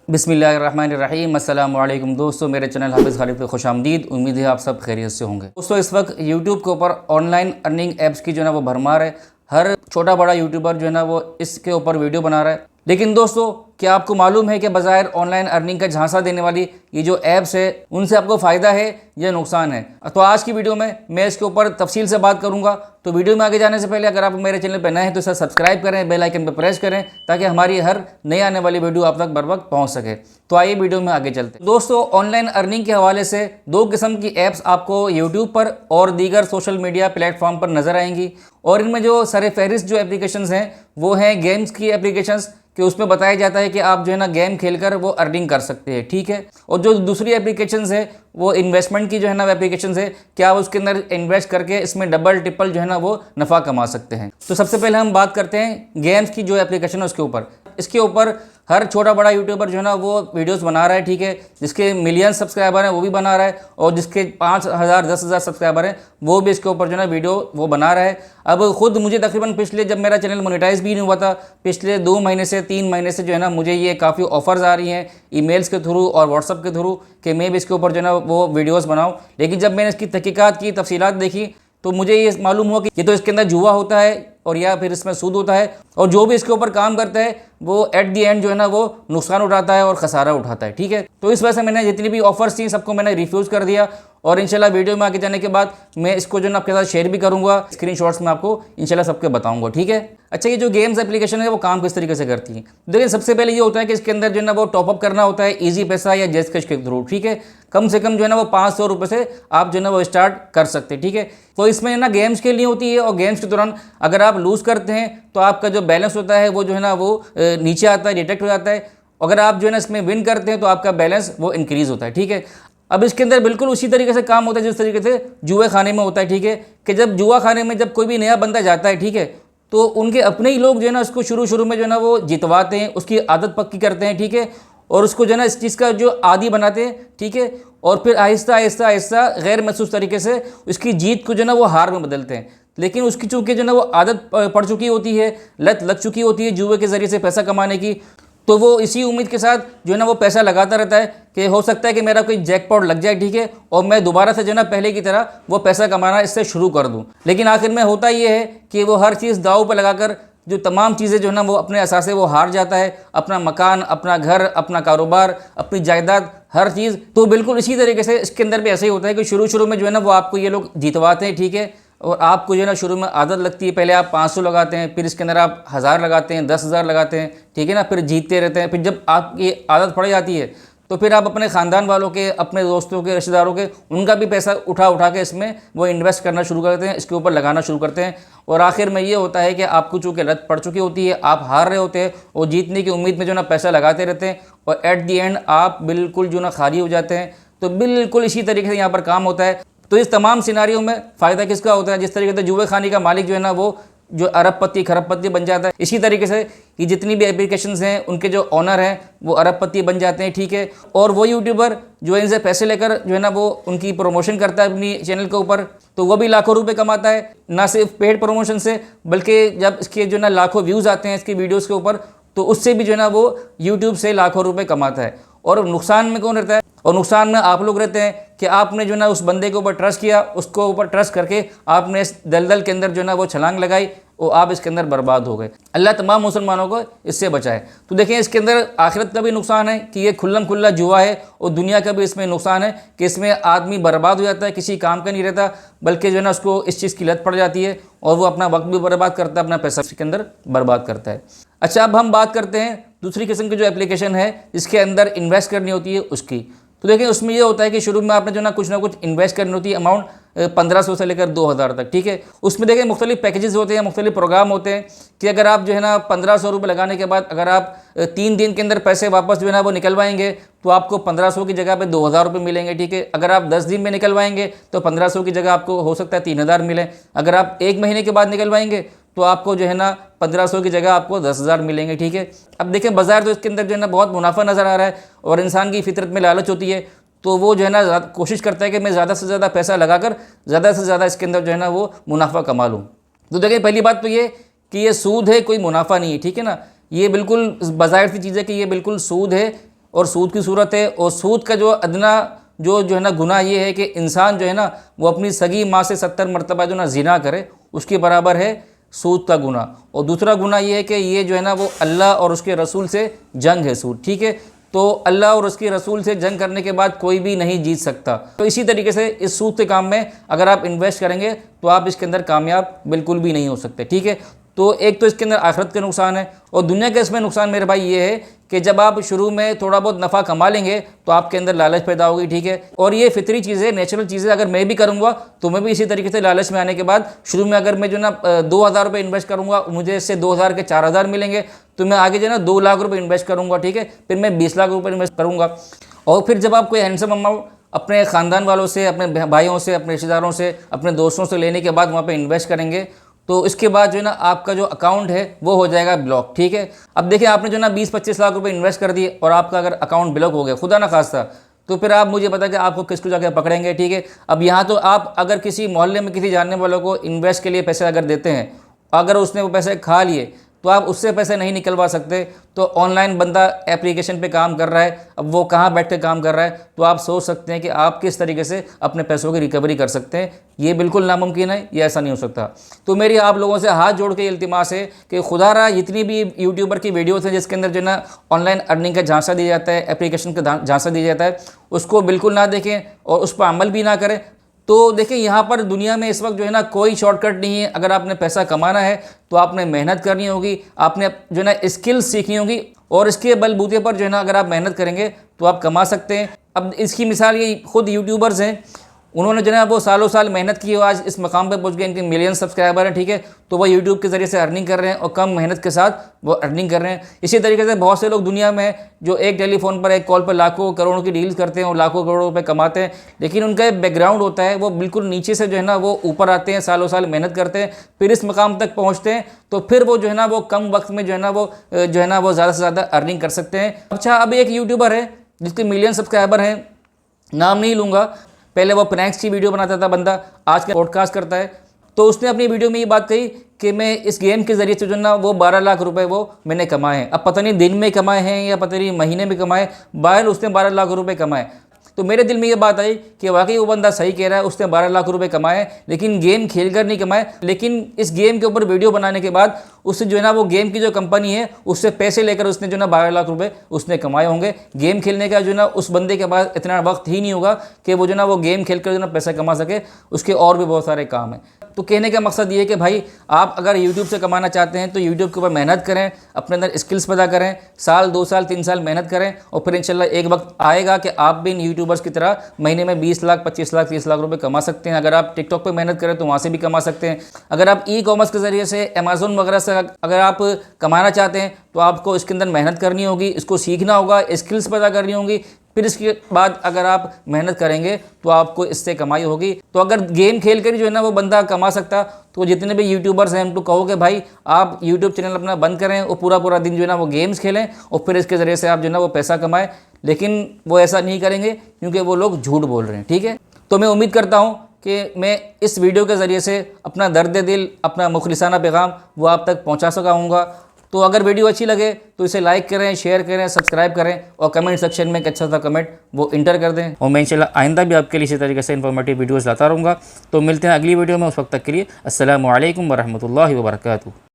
बिस्मिल्लाहिर्रहमानिर्रहीम। अस्सलाम वालेकुम दोस्तों, मेरे चैनल हाफिज़ खालिद पे खुश आमदीद। उम्मीद है आप सब खैरियत से होंगे। दोस्तों, इस वक्त यूट्यूब के ऊपर ऑनलाइन अर्निंग ऐप्स की जो है ना वो भरमार है। हर छोटा बड़ा यूट्यूबर जो है ना वो इसके ऊपर वीडियो बना रहा है। लेकिन दोस्तों, क्या आपको मालूम है कि बज़ाहिर ऑनलाइन अर्निंग का झांसा देने वाली ये जो ऐप्स है उनसे आपको फ़ायदा है या नुकसान है? तो आज की वीडियो में मैं इसके ऊपर तफसील से बात करूंगा। तो वीडियो में आगे जाने से पहले अगर आप मेरे चैनल पर नए हैं तो इसे सब्सक्राइब करें, बेल आइकन पर प्रेस करें ताकि हमारी हर नई आने वाली वीडियो आप तक बर वक्त पहुँच सके। तो आइए वीडियो में आगे चलते हैं। दोस्तों, ऑनलाइन अर्निंग के हवाले से दो किस्म की ऐप्स आपको यूट्यूब पर और दीगर सोशल मीडिया प्लेटफॉर्म पर नज़र आएंगी। और इनमें जो सरफहरिस्त जो एप्लीकेशंस हैं वो हैं गेम्स की एप्लीकेशंस, कि उसमें बताया जाता है कि आप जो है ना गेम खेलकर वो अर्निंग कर सकते हैं, ठीक है। और जो दूसरी एप्लीकेशंस है वो इन्वेस्टमेंट की जो है ना एप्लीकेशंस है कि आप उसके अंदर इन्वेस्ट करके इसमें डबल ट्रिपल जो है ना वो नफ़ा कमा सकते हैं। तो सबसे पहले हम बात करते हैं गेम्स की जो एप्लीकेशन है उसके ऊपर। इसके ऊपर हर छोटा बड़ा यूट्यूबर जो है ना वो वीडियोस बना रहा है, ठीक है। जिसके मिलियन सब्सक्राइबर हैं वो भी बना रहा है, और जिसके 5,000 10,000 सब्सक्राइबर हैं वो भी इसके ऊपर जो है ना वीडियो वो बना रहा है। अब खुद मुझे तकरीबन पिछले, जब मेरा चैनल मोनेटाइज भी नहीं हुआ था, पिछले 2 महीने से 3 महीने से जो है ना मुझे ये काफ़ी ऑफर्स आ रही हैं ईमेल्स के थ्रू और व्हाट्सअप के थ्रू कि मैं भी इसके ऊपर जो है ना वो वीडियोज़ बनाऊँ। लेकिन जब मैंने इसकी तहकीकात की, तफसीलात देखी, तो मुझे ये मालूम हुआ कि ये तो इसके अंदर जुआ होता है और या फिर इसमें सूद होता है, और जो भी इसके ऊपर काम करता है वो एट दी एंड जो है ना वो नुकसान उठाता है और खसारा उठाता है, ठीक है। तो इस वजह से मैंने जितनी भी ऑफर्स थी सबको मैंने रिफ्यूज़ कर दिया, और इंशाल्लाह वीडियो में आगे जाने के बाद मैं इसको जो है ना आपके साथ शेयर भी करूँगा, स्क्रीनशॉट्स में आपको इंशाल्लाह सबके बताऊँगा, ठीक है। अच्छा, ये जो गेम्स एप्लीकेशन है वो काम किस तरीके से करती है? देखिए, सबसे पहले ये होता है कि इसके अंदर जो है ना वो टॉपअप करना होता है ईजी पैसा या जेस कैश के थ्रू, ठीक है। कम से कम जो है ना वो 500 रुपये से आप जो है ना वो स्टार्ट कर सकते हैं, ठीक है। तो इसमें ना गेम्स के लिए होती है, और गेम्स के दौरान अगर आप लूज़ करते हैं तो आपका जो बैलेंस होता है वो जो है ना वो नीचे आता है, डिटेक्ट हो जाता है। अगर आप जो है ना इसमें विन करते हैं तो आपका बैलेंस वो इंक्रीज़ होता है, ठीक है। अब इसके अंदर बिल्कुल उसी तरीके से काम होता है जिस तरीके से जुए खाने में होता है, ठीक है। कि जब जुआ खाने में जब कोई भी नया बंदा जाता है, ठीक है, तो उनके अपने ही लोग जो है ना उसको शुरू में जो है ना वो जितवाते हैं, उसकी आदत पक्की करते हैं, ठीक है, और उसको जो है ना इस चीज़ का जो आदी बनाते हैं, ठीक है। और फिर आहिस्ता आहिस्ता आहिस्ता गैर महसूस तरीके से उसकी जीत को जो है ना वो हार में बदलते हैं। लेकिन उसकी चूँकि जो है ना वो आदत पड़ चुकी होती है, लत लग चुकी होती है जुए के ज़रिए से पैसा कमाने की, तो वो इसी उम्मीद के साथ जो है ना वो पैसा लगाता रहता है कि हो सकता है कि मेरा कोई जैकपॉट लग जाए, ठीक है, और मैं दोबारा से जो है ना पहले की तरह वो पैसा कमाना इससे शुरू कर दूं। लेकिन आखिर में होता ये है कि वो हर चीज़ दांव पर लगाकर जो तमाम चीज़ें जो है ना वो अपने असासे वो हार जाता है, अपना मकान, अपना घर, अपना कारोबार, अपनी जायदाद, हर चीज़। तो बिल्कुल इसी तरीके से इसके अंदर भी ऐसा ही होता है कि शुरू में जो है ना वो आपको ये लोग जितवाते हैं, ठीक है, और आपको जो है ना शुरू में आदत लगती है, पहले आप 500 लगाते हैं, फिर इसके अंदर आप 1000 लगाते हैं, 10,000 लगाते हैं, ठीक है ना, फिर जीतते रहते हैं। फिर जब आपकी आदत पड़ जाती है तो फिर आप अपने ख़ानदान वालों के, अपने दोस्तों के, रिश्तेदारों के, उनका भी पैसा उठा के इसमें वो इन्वेस्ट करना शुरू करते हैं, इसके ऊपर लगाना शुरू करते हैं। और आखिर में ये होता है कि आपको चूँकि लत पड़ चुकी होती है, आप हार रहे होते हैं और जीतने की उम्मीद में जो ना पैसा लगाते रहते हैं, और एट दी एंड आप बिल्कुल जो ना खाली हो जाते हैं। तो बिल्कुल इसी तरीके से यहाँ पर काम होता है। तो इस तमाम सिनारियों में फ़ायदा किसका होता है? जिस तरीके से जुए खाने का मालिक जो है ना वो जो अरबपति खरबपति बन जाता है, इसी तरीके से ये जितनी भी एप्लीकेशंस हैं उनके जो ऑनर हैं वो अरबपति बन जाते हैं, ठीक है। और वो यूट्यूबर जो इनसे पैसे लेकर जो है ना वो उनकी प्रमोशन करता है अपनी चैनल के ऊपर, तो वो भी लाखों रुपए कमाता है, ना सिर्फ पेड प्रमोशन से, बल्कि जब इसके जो है ना लाखों व्यूज़ आते हैं इसकी वीडियोज़ के ऊपर, तो उससे भी जो है ना वो यूट्यूब से लाखों रुपये कमाता है। और नुकसान में कौन रहता है? और नुकसान में आप लोग रहते हैं कि आपने जो है ना उस बंदे के ऊपर ट्रस्ट किया, उसको ऊपर ट्रस्ट करके आपने इस दलदल के अंदर जो है ना वो छलांग लगाई और आप इसके अंदर बर्बाद हो गए। अल्लाह तमाम मुसलमानों को इससे बचाए। तो देखें, इसके अंदर आखिरत का भी नुकसान है कि ये खुल्लम खुल्ला जुआ है, और दुनिया का भी इसमें नुकसान है कि इसमें आदमी बर्बाद हो जाता है, किसी काम का नहीं रहता, बल्कि जो है ना उसको इस चीज़ की लत पड़ जाती है और वो अपना वक्त भी बर्बाद करता है, अपना पैसा इसके अंदर बर्बाद करता है। अच्छा, अब हम बात करते हैं दूसरी किस्म की जो एप्लीकेशन है जिसके अंदर इन्वेस्ट करनी होती है उसकी। तो देखिए, उसमें ये होता है कि शुरू में आपने जो ना कुछ इन्वेस्ट करनी होती है, अमाउंट 1500 से लेकर 2000 तक, ठीक है। उसमें देखिए मुख्तलिफ पैकेजेस होते हैं, मुख्तलिफ प्रोग्राम होते हैं कि अगर आप जो है ना 1500 रुपये लगाने के बाद अगर आप 3 दिन के अंदर पैसे वापस जो है ना वो निकलवाएंगे तो आपको 1500 की जगह पे 2000 रुपये मिलेंगे, ठीक है। अगर आप 10 दिन में निकलवाएंगे तो 1500 की जगह आपको हो सकता है 3000 मिले। अगर आप 1 महीने के बाद निकलवाएंगे तो आपको जो है ना 1500 की जगह आपको 10,000 मिलेंगे, ठीक है। अब देखें, बाज़ार तो इसके अंदर जो है ना बहुत मुनाफा नज़र आ रहा है, और इंसान की फितरत में लालच होती है, तो वो जो है ना कोशिश करता है कि मैं ज़्यादा से ज़्यादा पैसा लगाकर ज़्यादा से ज़्यादा इसके अंदर जो है ना वो मुनाफा कमा लूँ। तो देखिए, पहली बात तो ये कि ये सूद है, कोई मुनाफा नहीं है, ठीक है ना। ये बिल्कुल बाज़ाहिर सी चीज़ है कि ये बिल्कुल सूद है, और सूद की सूरत है। और सूद का जो अदना जो है ना गुनाह ये है कि इंसान जो है ना वो अपनी सगी माँ से 70 मरतबा जो ना ज़िना करे, उसके बराबर है सूद का गुनाह। और दूसरा गुनाह ये है कि ये जो है ना वो अल्लाह और उसके रसूल से जंग है सूद, ठीक है। तो अल्लाह और उसके रसूल से जंग करने के बाद कोई भी नहीं जीत सकता। तो इसी तरीके से इस सूद के काम में अगर आप इन्वेस्ट करेंगे तो आप इसके अंदर कामयाब बिल्कुल भी नहीं हो सकते, ठीक है। तो एक तो इसके अंदर आखिरत के नुकसान है, और दुनिया के इसमें नुकसान मेरे भाई ये है कि जब आप शुरू में थोड़ा बहुत नफ़ा कमा लेंगे तो आपके अंदर लालच पैदा होगी, ठीक है। और ये फितरी चीज़ें, नेचुरल चीज़ें, अगर मैं भी करूँगा तो मैं भी इसी तरीके से लालच में आने के बाद शुरू में अगर मैं जो ना 2,000 रुपये इन्वेस्ट करूँगा, मुझे इससे 2,000 के 4,000 मिलेंगे, तो मैं आगे जो ना 2 लाख रुपये इन्वेस्ट करूँगा, ठीक है। फिर मैं 20 लाख रुपये इन्वेस्ट करूँगा। और फिर जब आप कोई हैंडसम अमाउंट अपने ख़ानदान वालों से, अपने भाइयों से, अपने रिश्तेदारों से, अपने दोस्तों से लेने के बाद वहाँ पे इन्वेस्ट करेंगे, तो इसके बाद जो है ना आपका जो अकाउंट है वो हो जाएगा ब्लॉक, ठीक है। अब देखिए आपने जो ना 20-25 लाख रुपए इन्वेस्ट कर दिए और आपका अगर अकाउंट ब्लॉक हो गया, खुदा ना खास्ता, तो फिर आप मुझे पता कि आपको किसको जाकर पकड़ेंगे, ठीक है। अब यहाँ तो आप अगर किसी मोहल्ले में किसी जानने वालों को इन्वेस्ट के लिए पैसे अगर देते हैं, अगर उसने वो पैसे खा लिए तो आप उससे पैसे नहीं निकलवा सकते। तो ऑनलाइन बंदा एप्लीकेशन पे काम कर रहा है, अब वो कहाँ बैठ के काम कर रहा है, तो आप सोच सकते हैं कि आप किस तरीके से अपने पैसों की रिकवरी कर सकते हैं। ये बिल्कुल नामुमकिन है, ये ऐसा नहीं हो सकता। तो मेरी आप लोगों से हाथ जोड़ के इल्तिमास है कि खुदारा जितनी भी यूट्यूबर की वीडियोस हैं जिसके अंदर जो ना ऑनलाइन अर्निंग का झांसा दिया जाता है, एप्लीकेशन का झांसा दिया जाता है, उसको बिल्कुल ना देखें और उस पर अमल भी ना करें। तो देखिए यहाँ पर दुनिया में इस वक्त जो है ना कोई शॉर्टकट नहीं है। अगर आपने पैसा कमाना है तो आपने मेहनत करनी होगी, आपने जो है ना स्किल्स सीखनी होगी, और इसके बलबूते पर जो है ना अगर आप मेहनत करेंगे तो आप कमा सकते हैं। अब इसकी मिसाल ये खुद यूट्यूबर्स हैं, उन्होंने जो है वो सालों साल मेहनत की, आज इस मकाम पे पहुंच गए, इनके मिलियन सब्सक्राइबर हैं, ठीक है। तो वो यूट्यूब के ज़रिए से अर्निंग कर रहे हैं और कम मेहनत के साथ वो अर्निंग कर रहे हैं। इसी तरीके से बहुत से लोग दुनिया में हैं जो एक टेलीफोन पर, एक कॉल पर लाखों करोड़ों की डील्स करते हैं और लाखों करोड़ों रुपए कमाते हैं, लेकिन उनका एक बैकग्राउंड होता है, वो बिल्कुल नीचे से जो है ना वो ऊपर आते हैं, सालों साल मेहनत करते हैं, फिर इस मकाम तक पहुँचते हैं। तो फिर वो जो है ना वो कम वक्त में जो है ना वो ज़्यादा से ज़्यादा अर्निंग कर सकते हैं। अच्छा, अब एक यूट्यूबर है जिसके मिलियन सब्सक्राइबर हैं, नाम नहीं लूँगा, पहले वो प्रैंक्स की वीडियो बनाता था बंदा, आज का पॉडकास्ट करता है। तो उसने अपनी वीडियो में ये बात कही कि मैं इस गेम के ज़रिए से जो ना वो 12 लाख रुपए वो मैंने कमाए हैं। अब पता नहीं दिन में कमाए हैं या पता नहीं महीने में कमाए, बाहर उसने 12 लाख रुपए कमाए। तो मेरे दिल में ये बात आई कि वाकई वो बंदा सही कह रहा है, उसने 12 लाख रुपए कमाए, लेकिन गेम खेल कर नहीं कमाए। लेकिन इस गेम के ऊपर वीडियो बनाने के बाद उससे जो है ना वो गेम की जो कंपनी है उससे पैसे लेकर उसने जो ना 12 लाख रुपए उसने कमाए होंगे। गेम खेलने का जो ना उस बंदे के पास इतना वक्त ही नहीं होगा कि वो जो ना वो गेम खेल कर जो ना पैसा कमा सके, उसके और भी बहुत सारे काम हैं। तो कहने का मकसद ये है कि भाई आप अगर यूट्यूब से कमाना चाहते हैं तो यूट्यूब के ऊपर मेहनत करें, अपने अंदर स्किल्स पैदा करें, साल 2 साल 3 साल मेहनत करें, और फिर इंशाल्लाह एक वक्त आएगा कि आप भी इन यूट्यूबर्स की तरह महीने में 20 लाख 25 लाख 30 लाख रुपए कमा सकते हैं। अगर आप टिकटॉक पे मेहनत करें तो वहाँ से भी कमा सकते हैं। अगर आप ई कॉमर्स के ज़रिए से अमेज़न वगैरह से अगर आप कमाना चाहते हैं तो आपको इसके अंदर मेहनत करनी होगी, इसको सीखना होगा, स्किल्स पैदा करनी होंगी, फिर इसके बाद अगर आप मेहनत करेंगे तो आपको इससे कमाई होगी। तो अगर गेम खेल कर जो है ना वो बंदा कमा सकता, तो जितने भी यूट्यूबर्स हैं उनको कहो कि भाई आप यूट्यूब चैनल अपना बंद करें और पूरा दिन जो है ना वो गेम्स खेलें और फिर इसके ज़रिए से आप जो है ना वो पैसा कमाएं। लेकिन वो ऐसा नहीं करेंगे क्योंकि वो लोग झूठ बोल रहे हैं, ठीक है। तो मैं उम्मीद करता हूँ कि मैं इस वीडियो के ज़रिए से अपना दर्द दिल, अपना मुखलिसाना पैगाम वो आप तक पहुँचा सका हूँगा। तो अगर वीडियो अच्छी लगे तो इसे लाइक करें, शेयर करें, सब्सक्राइब करें और कमेंट सेक्शन में एक अच्छा सा कमेंट वो इंटर कर दें। और मैं इंशाल्लाह आइंदा भी आपके लिए इसी तरीके से इन्फॉर्मेटिव वीडियोस लाता रहूँगा। तो मिलते हैं अगली वीडियो में, उस वक्त तक के लिए अस्सलामु अलैकुम वरहमतुल्लाहि वबरकातुहू।